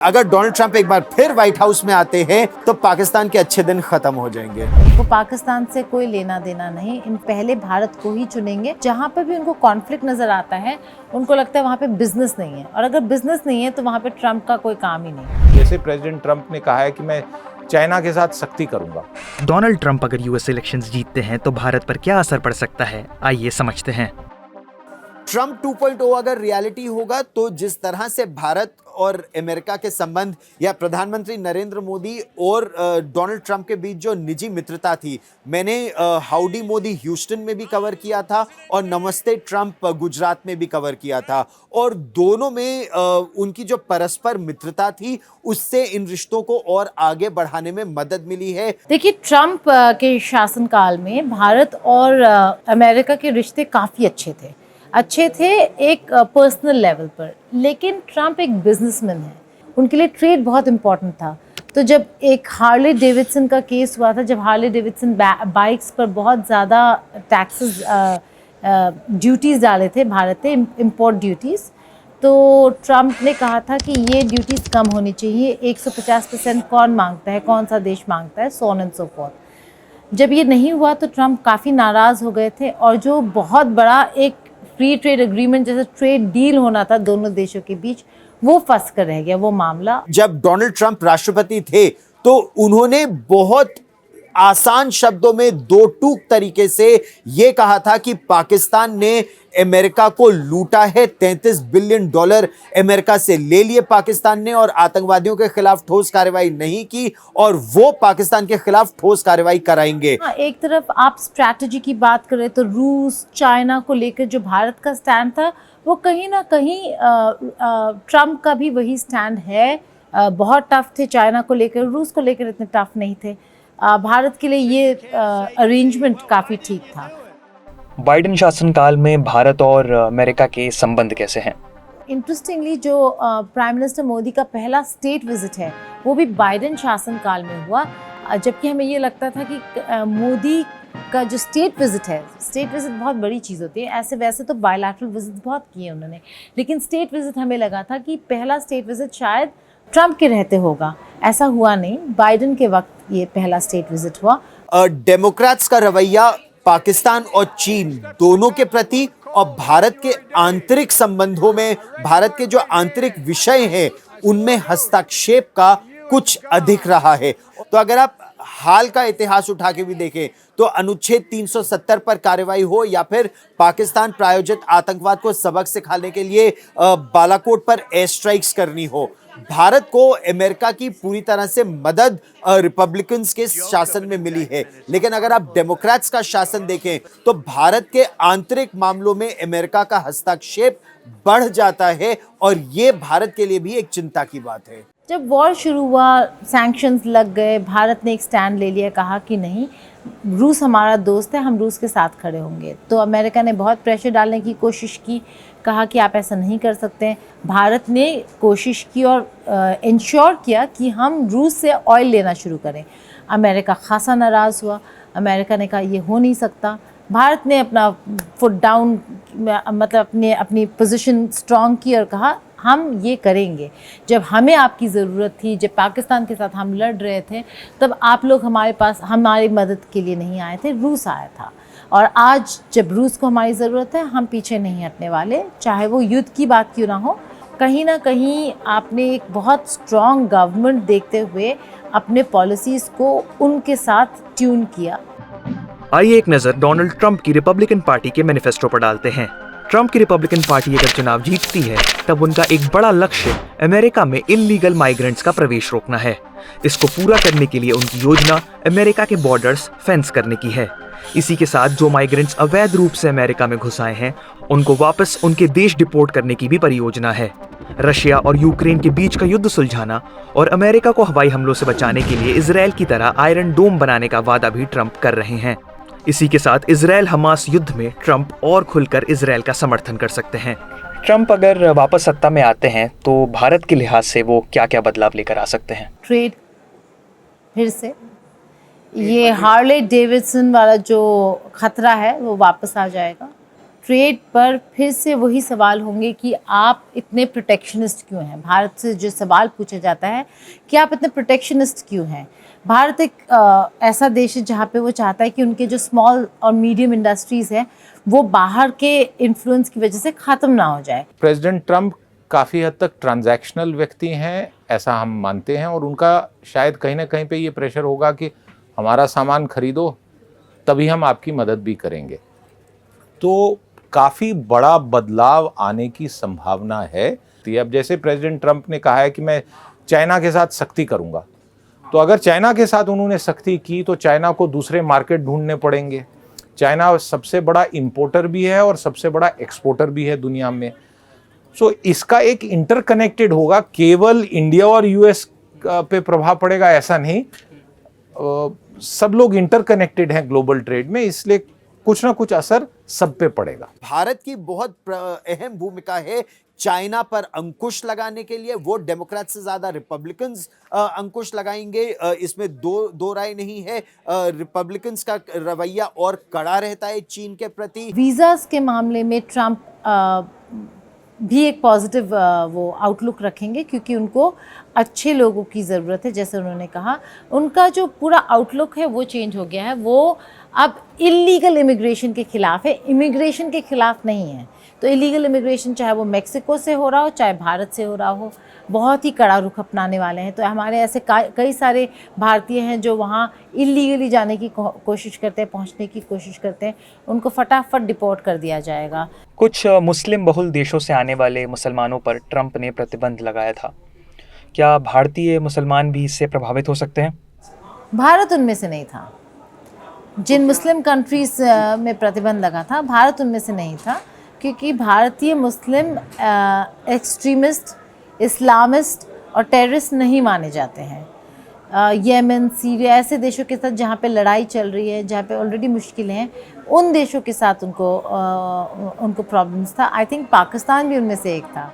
अगर Donald Trump एक बार फिर व्हाइट हाउस में आते हैं तो पाकिस्तान के अच्छे दिन खत्म हो जाएंगे। वो पाकिस्तान से कोई लेना देना नहीं, इन पहले भारत को ही चुनेंगे। जहाँ पर भी उनको कॉन्फ्लिक्ट नजर आता है उनको लगता है वहाँ पे बिजनेस नहीं है, और अगर बिजनेस नहीं है तो वहाँ पे ट्रंप का कोई काम ही नहीं। जैसे प्रेसिडेंट ट्रंप ने कहा है कि मैं चाइना के साथ सख्ती करूंगा। डोनाल्ड ट्रंप अगर यूएस इलेक्शंस जीतते हैं तो भारत पर क्या असर पड़ सकता है, आइए समझते हैं। ट्रंप 2.0 अगर रियलिटी होगा तो जिस तरह से भारत और अमेरिका के संबंध या प्रधानमंत्री नरेंद्र मोदी और डोनाल्ड ट्रंप के बीच जो निजी मित्रता थी, मैंने हाउडी मोदी ह्यूस्टन में भी कवर किया था और नमस्ते ट्रंप गुजरात में भी कवर किया था, और दोनों में उनकी जो परस्पर मित्रता थी उससे इन रिश्तों को और आगे बढ़ाने में मदद मिली है। देखिए, ट्रंप के शासनकाल में भारत और अमेरिका के रिश्ते काफ़ी अच्छे थे एक पर्सनल लेवल पर, लेकिन ट्रंप एक बिजनेसमैन है, उनके लिए ट्रेड बहुत इम्पोर्टेंट था। तो जब एक हार्ले डेविडसन का केस हुआ था, जब हार्ले डेविडसन बाइक्स पर बहुत ज़्यादा टैक्सेस ड्यूटीज़ डाले थे भारत ने, इम्पोर्ट ड्यूटीज़, तो ट्रंप ने कहा था कि ये ड्यूटीज़ कम होनी चाहिए। 150% कौन मांगता है, कौन सा देश मांगता है, so on and so fourth. जब ये नहीं हुआ तो ट्रंप काफ़ी नाराज़ हो गए थे, और जो बहुत बड़ा एक फ्री ट्रेड एग्रीमेंट जैसे ट्रेड डील होना था दोनों देशों के बीच, वो फंस कर रह गया वो मामला। जब डोनाल्ड ट्रंप राष्ट्रपति थे तो उन्होंने बहुत आसान शब्दों में दो टूक तरीके से यह कहा था कि पाकिस्तान ने अमेरिका को लूटा है, $33 बिलियन अमेरिका से ले लिए पाकिस्तान ने, और आतंकवादियों के खिलाफ ठोस कार्रवाई नहीं की, और वो पाकिस्तान के खिलाफ ठोस कार्रवाई कराएंगे। हाँ, एक तरफ आप स्ट्रैटेजी की बात करें तो रूस चाइना को लेकर जो भारत का स्टैंड था वो कहीं ना कहीं ट्रंप का भी वही स्टैंड है। बहुत टफ थे चाइना को लेकर, रूस को लेकर इतने टफ नहीं थे। भारत के लिए ये अरेंजमेंट काफ़ी ठीक था। बाइडेन शासनकाल में भारत और अमेरिका के संबंध कैसे हैं? इंटरेस्टिंगली जो प्राइम मिनिस्टर मोदी का पहला स्टेट विजिट है वो भी बाइडेन शासनकाल में हुआ, जबकि हमें ये लगता था कि मोदी का जो स्टेट विजिट बहुत बड़ी चीज़ होती है। ऐसे वैसे तो बायलैटरल विजिट बहुत किए उन्होंने, लेकिन स्टेट विजिट हमें लगा था कि पहला स्टेट विजिट शायद ट्रंप के रहते होगा। ऐसा हुआ नहीं, बाइडेन के वक्त ये पहला स्टेट विजिट हुआ। डेमोक्रेट्स का रवैया पाकिस्तान और चीन दोनों के प्रति और भारत के आंतरिक संबंधों में, भारत के जो आंतरिक विषय हैं उनमें हस्तक्षेप का कुछ अधिक रहा है। तो अगर आप हाल का इतिहास उठा के भी देखें तो अनुच्छेद 370 पर कार्रवाई हो या फिर पाकिस्तान प्रायोजित आतंकवाद को सबक सिखाने के लिए बालाकोट पर एयर स्ट्राइक्स करनी हो, भारत को अमेरिका की पूरी तरह से मदद रिपब्लिकन्स के शासन में मिली है। लेकिन अगर आप डेमोक्रेट्स का शासन देखें तो भारत के आंतरिक मामलों में अमेरिका का हस्तक्षेप बढ़ जाता है, और ये भारत के लिए भी एक चिंता की बात है। जब वॉर शुरू हुआ, सैंक्शंस लग गए, भारत ने एक स्टैंड ले लिया, कहा कि नहीं, रूस हमारा दोस्त है, हम रूस के साथ खड़े होंगे। तो अमेरिका ने बहुत प्रेशर डालने की कोशिश की, कहा कि आप ऐसा नहीं कर सकते। भारत ने कोशिश की और इंश्योर किया कि हम रूस से ऑयल लेना शुरू करें। अमेरिका खासा नाराज़ हुआ, अमेरिका ने कहा ये हो नहीं सकता। भारत ने अपना फुट डाउन, मतलब अपनी पोजीशन स्ट्रॉन्ग की और कहा हम ये करेंगे। जब हमें आपकी ज़रूरत थी, जब पाकिस्तान के साथ हम लड़ रहे थे, तब आप लोग हमारे पास हमारी मदद के लिए नहीं आए थे, रूस आया था। और आज जब रूस को हमारी ज़रूरत है, हम पीछे नहीं हटने वाले, चाहे वो युद्ध की बात क्यों ना हो। कहीं ना कहीं आपने एक बहुत स्ट्रॉन्ग गवर्नमेंट देखते हुए अपने पॉलिसीज़ को उनके साथ ट्यून किया। आइए एक नज़र डोनाल्ड ट्रंप की रिपब्लिकन पार्टी के मैनिफेस्टो पर डालते हैं। ट्रंप की रिपब्लिकन पार्टी अगर चुनाव जीतती है तब उनका एक बड़ा लक्ष्य अमेरिका में इल्लीगल माइग्रेंट्स का प्रवेश रोकना है। इसको पूरा करने के लिए उनकी योजना अमेरिका के बॉर्डर्स फेंस करने की है। इसी के साथ जो माइग्रेंट्स अवैध रूप से अमेरिका में घुस आए हैं उनको वापस उनके देश डिपोर्ट करने की भी परियोजना है। रशिया और यूक्रेन के बीच का युद्ध सुलझाना और अमेरिका को हवाई हमलों से बचाने के लिए इजराइल की तरह आयरन डोम बनाने का वादा भी ट्रंप कर रहे हैं। इसी के साथ इजराइल हमास युद्ध में ट्रंप और खुलकर इजराइल का समर्थन कर सकते हैं। ट्रंप अगर वापस सत्ता में आते हैं तो भारत के लिहाज से वो क्या क्या बदलाव लेकर आ सकते हैं? ट्रेड, फिर से ये हार्ले डेविडसन वाला जो खतरा है वो वापस आ जाएगा। ट्रेड पर फिर से वही सवाल होंगे कि आप इतने प्रोटेक्शनिस्ट क्यों हैं। भारत से जो सवाल पूछा जाता है कि आप इतने प्रोटेक्शनिस्ट क्यों हैं। भारत एक ऐसा देश है जहाँ पे वो चाहता है कि उनके जो स्मॉल और मीडियम इंडस्ट्रीज़ हैं वो बाहर के इन्फ्लुएंस की वजह से ख़त्म ना हो जाए। प्रेसिडेंट ट्रंप काफ़ी हद तक ट्रांजैक्शनल व्यक्ति हैं, ऐसा हम मानते हैं, और उनका शायद कहीं ना कहीं पे ये प्रेशर होगा कि हमारा सामान खरीदो तभी हम आपकी मदद भी करेंगे। तो काफ़ी बड़ा बदलाव आने की संभावना है। अब जैसे प्रेसिडेंट ट्रंप ने कहा है कि मैं चाइना के साथ सख्ती करूंगा, तो अगर चाइना के साथ उन्होंने सख्ती की तो चाइना को दूसरे मार्केट ढूंढने पड़ेंगे। चाइना सबसे बड़ा इंपोर्टर भी है और सबसे बड़ा एक्सपोर्टर भी है दुनिया में। सो इसका एक इंटरकनेक्टेड होगा, केवल इंडिया और यूएस पे प्रभाव पड़ेगा ऐसा नहीं। सब लोग इंटरकनेक्टेड हैं ग्लोबल ट्रेड में, इसलिए कुछ ना कुछ असर सब पे पड़ेगा। भारत की बहुत अहम भूमिका है चाइना पर अंकुश लगाने के लिए। वो डेमोक्रेट से ज्यादा रिपब्लिकन्स अंकुश लगाएंगे, इसमें दो राय नहीं है। रिपब्लिकन्स का रवैया और कड़ा रहता है चीन के प्रति। वीज़ास के मामले में ट्रंप भी एक पॉजिटिव वो आउटलुक रखेंगे, क्योंकि उनको अच्छे लोगों की ज़रूरत है। जैसे उन्होंने कहा, उनका जो पूरा आउटलुक है वो चेंज हो गया है। वो अब इलीगल इमिग्रेशन के खिलाफ है, इमिग्रेशन के खिलाफ नहीं है। तो इलीगल इमिग्रेशन चाहे वो मेक्सिको से हो रहा हो चाहे भारत से हो रहा हो, बहुत ही कड़ा रुख अपनाने वाले हैं। तो हमारे ऐसे कई सारे भारतीय हैं जो वहाँ इलीगली जाने की कोशिश करते हैं, पहुँचने की कोशिश करते हैं, उनको फटाफट डिपोर्ट कर दिया जाएगा। कुछ मुस्लिम बहुल देशों से आने वाले मुसलमानों पर ट्रंप ने प्रतिबंध लगाया था। क्या भारतीय मुसलमान भी इससे प्रभावित हो सकते हैं? भारत उनमें से नहीं था। जिन मुस्लिम कंट्रीज में प्रतिबंध लगा था, भारत उनमें से नहीं था, क्योंकि भारतीय मुस्लिम एक्सट्रीमिस्ट, इस्लामिस्ट और टेररिस्ट नहीं माने जाते हैं। येमन, सीरिया ऐसे देशों के साथ जहाँ पे लड़ाई चल रही है, जहाँ पे ऑलरेडी मुश्किलें हैं, उन देशों के साथ उनको प्रॉब्लम्स था। आई थिंक पाकिस्तान भी उनमें से एक था।